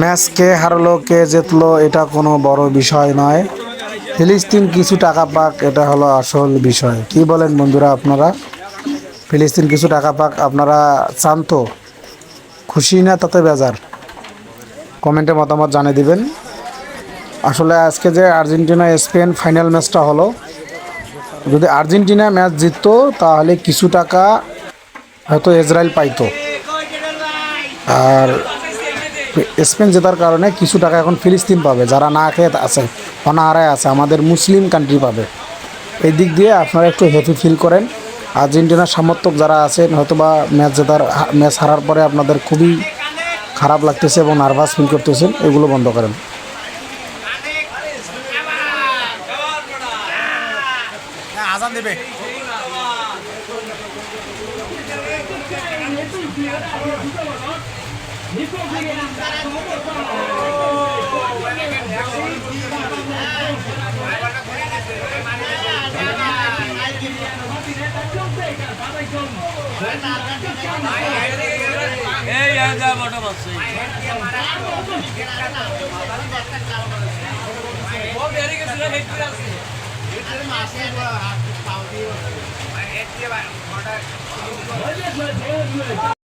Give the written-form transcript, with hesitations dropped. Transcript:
Match কে হারলো কে জিতলো এটা কোনো বড় বিষয় নয়। ফিলিস্তিন কিছু টাকা পাক, এটা হলো আসল বিষয়। কি বলেন বন্ধুরা আপনারা? ফিলিস্তিন কিছু টাকা পাক আপনারা চান তো? খুশি না তাতে বেজার? কমেন্টে মতামত জানিয়ে দিবেন। আসলে আজকে যে আর্জেন্টিনা স্পেন ফাইনাল ম্যাচটা হলো, যদি আর্জেন্টিনা ম্যাচ জিততো তাহলে কিছু টাকা হয়তো ইসরায়েল পাইতো। আর স্পেন জেতার কারণে কিছু টাকা এখন ফিলিস্তিন পাবে, যারা না খেয়ে আছে, অনাহারায় আছে, আমাদের মুসলিম কান্ট্রি পাবে। এই দিক দিয়ে আপনারা একটু হ্যাপি ফিল করেন। আর্জেন্টিনার সমর্থক যারা আছেন হয়তো বা ম্যাচ হারার পরে আপনাদের খুবই খারাপ লাগতেছে এবং নার্ভাস ফিল করতেছেন, এগুলো বন্ধ করেন। আজান দেবে। এই আজা বড় বসে ও বেরি গেছিল হেক্টর আছে এর মাসে পাও দিয়ে